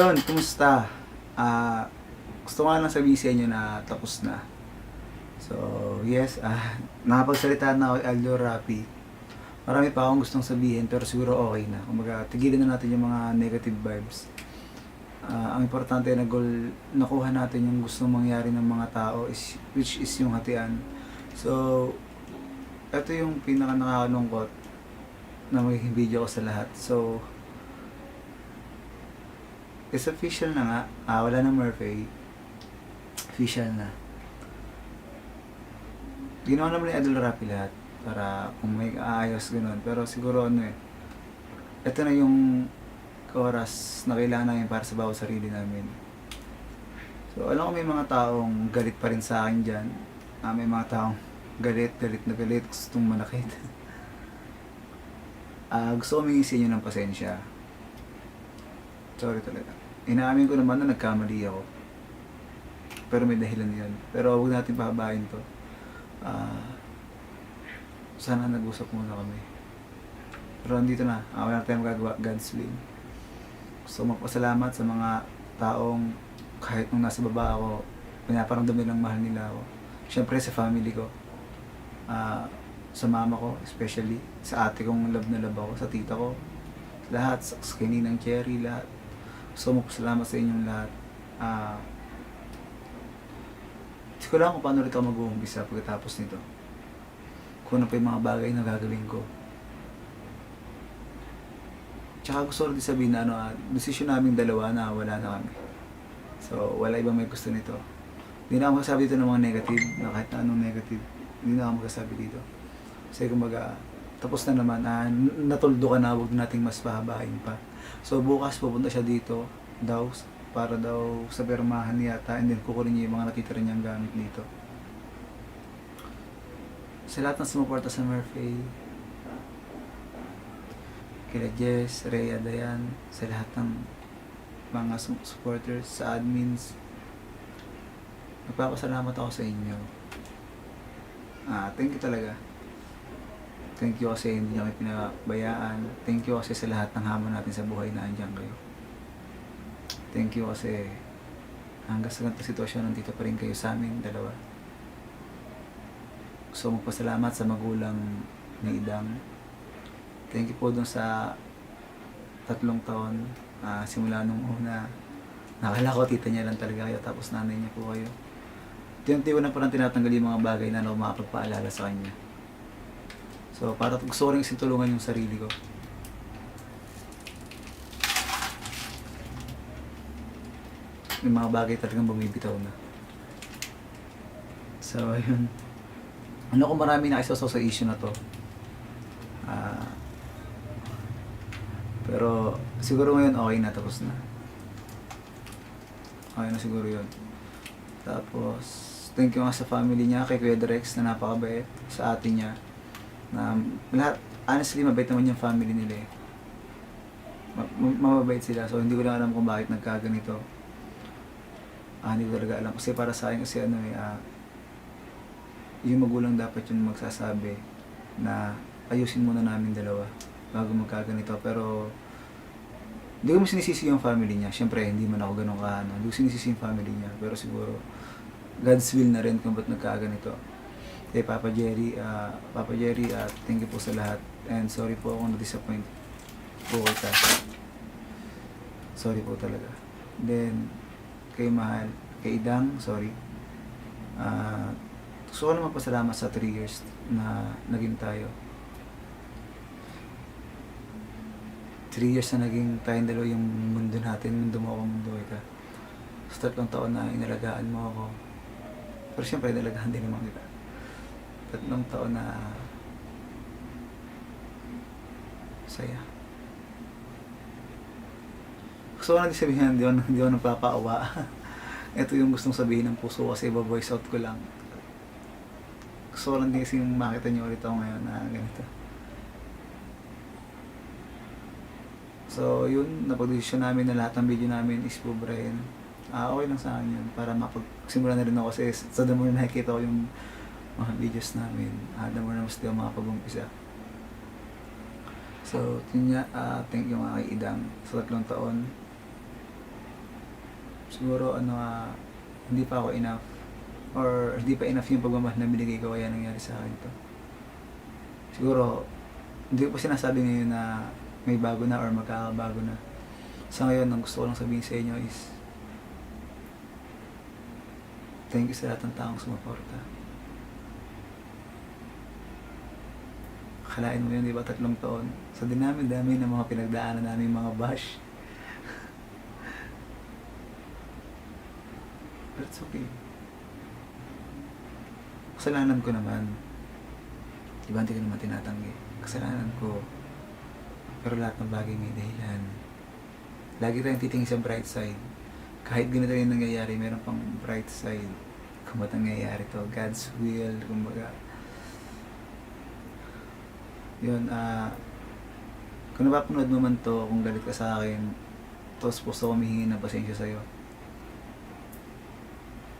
Yun, kumusta? Gusto ko nga lang sabihin sa inyo na tapos na. So, yes, nakapagsalita na ako kay Aldo Rapi. Marami pa akong gustong sabihin pero siguro okay na. Kumbaga, tigilan na natin yung mga negative vibes. Ang importante na goal, nakuha natin yung gustong mangyari ng mga tao, which is yung hatian. So, ito yung pinaka nakakalungkot na magiging video ko sa lahat. So, it's official na nga. Wala na Murphy. Official na. Ginawa naman ni Idol Rapi lahat para kung may aayos gano'n. Pero siguro ito na yung oras na kailangan namin para sa bawat sarili namin. So, alam ko may mga taong galit pa rin sa akin dyan. May mga taong galit, gustong manakit. Gusto ko humingi sa inyo ng pasensya. Sorry talaga. Inaamin ko naman na nagkamali ako. Pero may dahilan yun. Pero huwag natin pahabain to. Sana nag-usap muna kami. Pero andito na. Wala na tayong magagawa. God's will. Gusto magpasalamat sa mga taong kahit nung nasa baba ako, pinaparamdam nilang mahal nila ako. Siyempre sa family ko. Sa mama ko, especially. Sa ate kong love na love ako. Sa tita ko. Lahat. Sa Ninang Cherry. Lahat. Gusto magpasalamat sa inyong lahat. Hindi ko lang kung paano rin ako mag-uumpisa pagkatapos nito. Kung ano pa yung mga bagay na gagawin ko. Tsaka gusto rin sabihin na desisyon naming dalawa na wala na kami. So, wala ibang may gusto nito. Hindi na ako magsasabi dito ng mga negative, na kahit na anong negative. Hindi na ako magsasabi dito. Kasi kumbaga, tapos na naman, natuldo ka na, huwag nating mas pahabain pa. So, bukas pupunta siya dito, daw, para daw sa permahan yata, and then kukunin niya yung mga natitira niyang gamit dito. Sa lahat ng sumuporta sa Murphy, kila Jess, Rhea, Dayan, sa lahat ng mga supporters, sa admins, nagpapasalamat ako sa inyo. Thank you talaga. Thank you kasi hindi niyo kami pinabayaan. Thank you kasi sa lahat ng hamon natin sa buhay na andyan kayo. Thank you kasi hanggang sa ganitong sitwasyon nandito pa rin kayo sa amin, dalawa. Gusto magpasalamat sa magulang ni Idang. Thank you po dun sa 3 taon. Simula nung una, nakala ko tita niya lang talaga kayo, tapos nanay niya po kayo. Tiyunti ko na parang tinatanggal yung mga bagay na makapagpaalala sa kanya. So, para gusto ko rin isintulungan yung sarili ko. May mga bagay talagang bumibitaw na. So, ayun. Ano kung marami na isa sa issue na to. Pero, siguro ngayon okay na, tapos na. Okay na siguro yun. Tapos, thank you nga sa family niya, kay Kuya Drex na napakabait, sa ate niya. Na lahat, honestly, mabait naman yung family nila eh. Mababait sila. So, hindi ko lang alam kung bakit nagkaganito. Hindi ko talaga alam. Kasi para sa akin, kasi yung magulang dapat yung magsasabi na ayusin muna namin dalawa bago magkaganito. Pero, hindi ko mo sinisisi yung family niya. Siyempre, hindi man ako ganun hindi ko sinisisi yung family niya. Pero siguro, God's will na rin kung ba't nagkaganito. Kay Papa Jerry, thank you po sa lahat. And sorry po kung na-disappoint po kita. Sorry po talaga. Then, kay Mahal, kay Idang, sorry. Gusto ko naman pasalamat sa 3 years na naging tayo. 3 years na naging tayong dalawa yung mundo natin, mundo mo ako, mundo kita. Sa 3 taon na inalagaan mo ako. Pero siyempre, inalagaan din naman kita. 3 taon na saya. Gusto ko na sabihin, hindi ako nagpapaawa. Ito yung gustong sabihin ng puso kasi iba-voice out ko lang. Gusto ko lang din kasi makita niyo ulit ako ngayon na ganito. So, yun, napag-desisyon namin na lahat ng video namin is bubrahin. Okay lang sa akin yun, para mapagsimula na rin ako kasi sa damo na nakikita ko yung mga videos namin. Damo na mas di ako makapag-umpisa. So, yun nga, thank you mga kay Idang sa 3 taon. siguro hindi pa ako enough or hindi pa enough yung pagmamahal na binigay ko kaya nangyari sa akin to. Siguro, hindi ko pa sinasabi ngayon na may bago na or magkakabago na. Sa ngayon, ang gusto ko lang sabihin sa inyo is thank you sa lahat ng taong sumuporta. Akalain mo yun, di ba, 3 taon? Sa dinami-dami ng mga pinagdaanan namin mga bash. But it's okay. Kasalanan ko naman. Diba, hindi ko naman tinatanggi. Kasalanan ko. Pero lahat ng bagay may dahilan. Lagi tayong titingin sa bright side. Kahit ganito yung nangyayari, meron pang bright side. Kung ba't nangyayari to, God's will, kumbaga. Yun, kung napapanood mo man to, kung galit ka sa akin, tapos gusto ko humihingi ng pasensya sa'yo.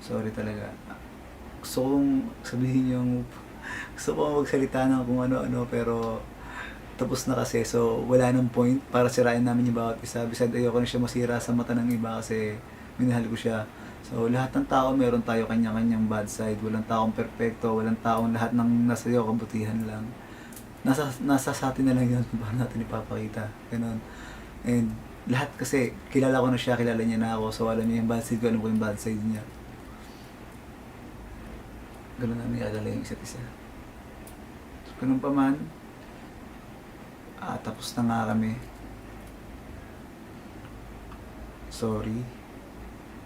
Sorry talaga. Gusto kong sabihin yung, gusto kong magsalita ng kung ano-ano, pero tapos na kasi, so wala nang point para sirain namin yung bawat isa. Besides, ayoko na siya masira sa mata ng iba kasi minahal ko siya. So lahat ng tao, meron tayo kanya-kanyang bad side. Walang taong perfecto, walang taong lahat ng nasa iyo kabutihan lang. Nasa sa atin na lang yun kung paano natin ipapakita. Ganun. And lahat kasi, kilala ko na siya, kilala niya na ako. So alam niya yung bad side ko, alam ko yung bad side niya. Ganun namin alala yung isa't isa. So, ganun pa man, tapos na nga kami. Sorry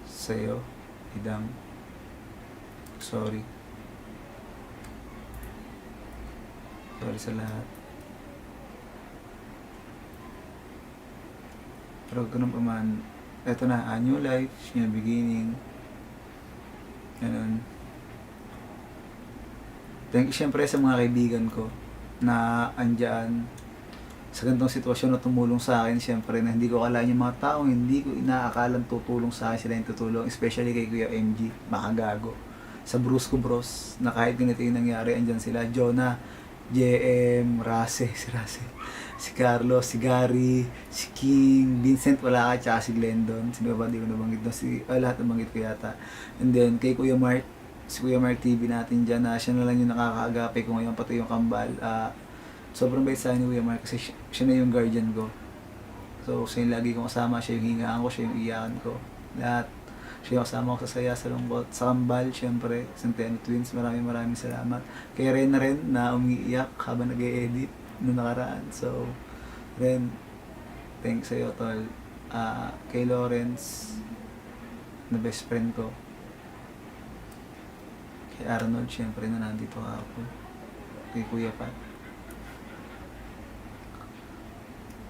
sa'yo, Idang. Sorry. Sorry sa lahat. Pero ganun pa man, eto na, a new life, new beginning. Ganun. Thank you syempre sa mga kaibigan ko na andyan sa ganitong sitwasyon na tumulong sa akin. Syempre na hindi ko akalain yung mga taong hindi ko inaakalang tutulong sa akin, sila yung tutulong. Especially kay Kuya MG, makagago. Sa Brusco Bros, na kahit ganito yung nangyari, andyan sila. Jonah, JM, Rase, si Carlos, si Gary, si King, Vincent wala ka, tsaka si Glendon. Sino ba, di ko nabanggit doon. Lahat nabanggit ko yata. And then, kay Kuya Mark, si Kuya Mark TV natin dyan, na siya na lang yung nakakaagape ko ngayon, pati yung kambal. Sobrang bait sa akin ni Kuya Mark kasi siya na yung guardian ko. So, siya yung lagi kong kasama, siya yung hingaan ko, siya yung iyakan ko. Lahat. Siya yung kasama ko sa saya, sa lungkot, sa kambal, syempre, Centeno Twins, maraming salamat. Kay Ren na rin, na umiiyak habang nag-e-edit noong nakaraan. So, Ren, thanks sa'yo, tol. Kay Lawrence, na best friend ko. Kay Arnold, syempre, na nandito ako. Kay Kuya Pat.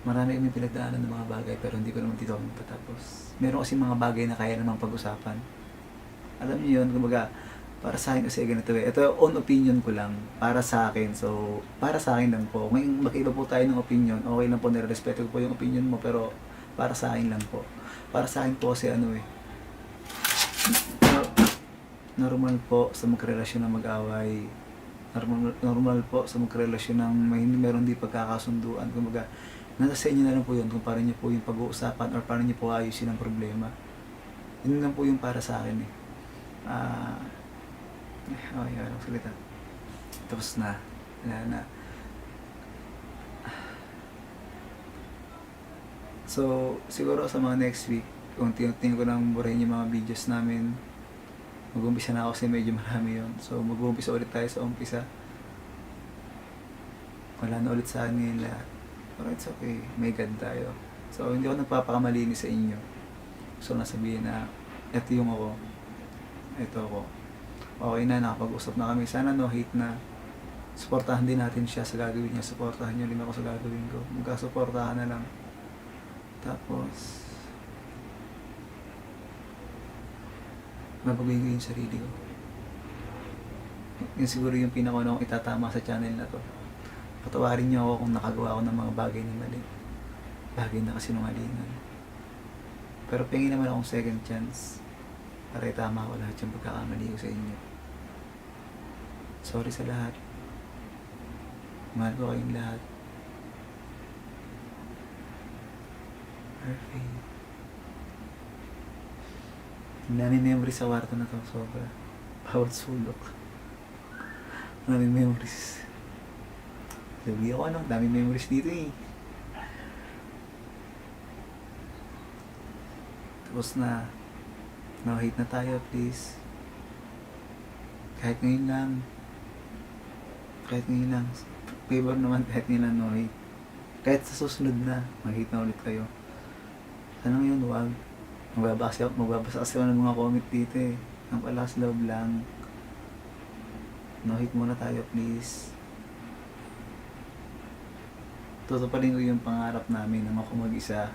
Marami kami pinagdaanan ng mga bagay pero hindi ko naman dito magtatapos. Meron kasi mga bagay na kaya namang pag-usapan. Alam niyo yun, kumbaga, para sa akin kasi ganito eh. Ito, own opinion ko lang, para sa akin. So, para sa akin lang po. Ngayon, magkaiba po tayo ng opinion. Okay lang po, nire-respeto ko po yung opinion mo, pero para sa akin lang po. Para sa akin po kasi normal po sa magrelasyon na mag-away. Normal po sa magrelasyon ng meron di pagkakasunduan. Kumbaga, nasa sa inyo na lang po yun kung paano nyo po yung pag-uusapan or paano nyo po ayusin ang problema. Yun lang po yung para sa akin eh. Anong salita. Tapos na. Wala na. So, siguro sa mga next week, unti-unti ko nang burahin yung mga videos namin. Mag-umpisa na ako kasi medyo marami yun. So, mag-umpisa ulit tayo sa umpisa. Wala na ulit sa akin lahat. Pero it's okay, may God tayo. So, hindi ako nagpapakamalinis sa inyo. So, nasabihin na, eto yung ako. Ito ako. Okay na, nakapag-usap na kami. Sana no hate na. Suportahan din natin siya sa gagawin niya. Suportahan niyo rin ako sa gagawin ko. Magkasuportahan na lang. Tapos, mabaguhin ko yung sarili ko. Yun siguro yung pinakaunang itatama sa channel na to. Patawarin niyo ako kung nakagawa ako ng mga bagay na mali. Bagay na kasinungalingan. Pero pingin naman akong second chance para itama ko lahat yung pagkakamali ko sa inyo. Sorry sa lahat. Mahal ko kayong lahat. Perfect. Dami memories sa kwarto na to, sobra. Bawat sulok. Dami memories. Sabi ako ano, dami memories dito eh. Tapos na, no-hate na tayo please. Kahit ngayon lang. Kahit ngayon lang. Favor naman kahit ngayon lang no-hate. Kahit sa susunod na, mag-hate na ulit kayo. Sana ngayon, wag. Magbabasa kasi ako ng mga comment dito eh. Ang palas love lang. No-hate muna tayo please. Tutuparin ko yung pangarap namin na ako mag-isa.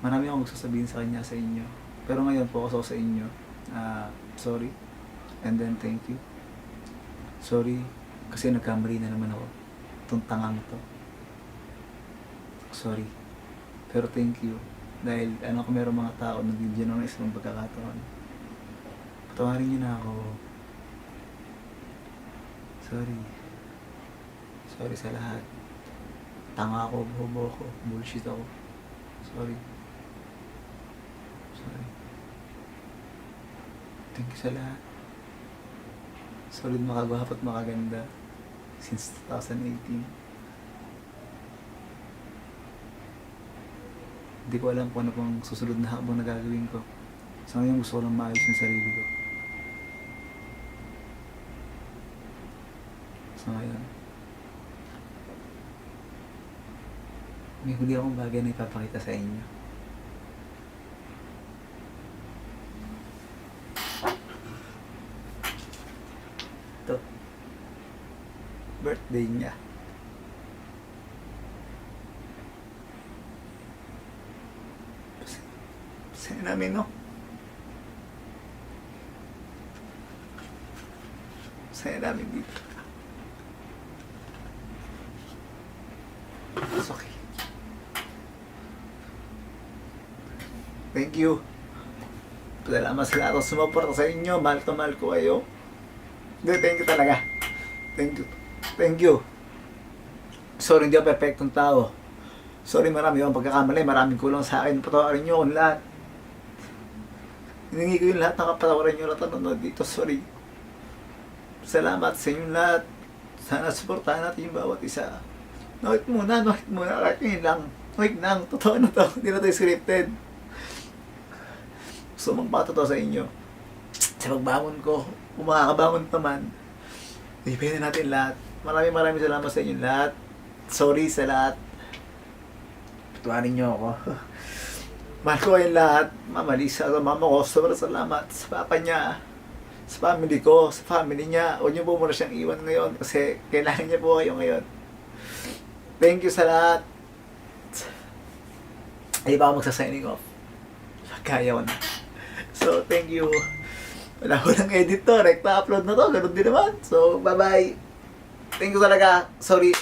Marami akong magsasabihin sa kanya sa inyo. Pero ngayon, focus ako sa inyo. Sorry. And then thank you. Sorry. Kasi nagkamali na naman ako. Itong tangang to. Sorry. Pero thank you. Dahil ano ko meron mga tao na bibigyan ng isang pagkakataon. Patawarin niyo na ako. Sorry. Sorry sa lahat. Tanga ako, bobo ako, bullshit ako. Sorry. Sorry. Thank you sa lahat. Solid makagwapo at makaganda. Since 2018. Hindi ko alam kung ano pang susunod na habang na gagawin ko. Sa ngayon gusto ko lang maayos yung sarili ko. Sa ngayon. May huli akong bagay na ipapakita sa inyo. Ito. Birthday niya. Pasaya namin, no? Pasaya namin dito. It's okay. Thank you. Salamat sa lahat ng sumuporta sa inyo. Mahal ko kayo. Hindi, thank you talaga. Thank you. Thank you. Sorry, hindi ako perfectong tao. Sorry, marami akong pagkakamali. Maraming kulang sa akin. Patawarin nyo akong lahat. Hiningi ko yung lahat. Nakapatawarin nyo lahat nanonood dito. Sorry. Salamat sa inyong lahat. Sana supportahan natin yung bawat isa. Noit muna. Kahit ngayon lang. Noit lang. Totoo na to. Hindi na tayo scripted. So, magpatotoo sa inyo. Sa pagbangon ko, kung makakabangon naman, ibigay na natin lahat. Maraming salamat sa inyo lahat. Sorry sa lahat. Patuwarin nyo ako. Mahal ko kayong lahat. Mama Lisa, sa mama ko, sobrang salamat. Sa papa niya, sa family ko, sa family niya. Huwag niyo po muna siyang iwan ngayon kasi kailangan niya po kayo ngayon. Thank you sa lahat. Ay, baka magsa-signing off. Kaya ko na. So, thank you. Wala ko ng edit to. Rekta upload na to. Ganun din naman. So, bye-bye. Thank you talaga. Sorry.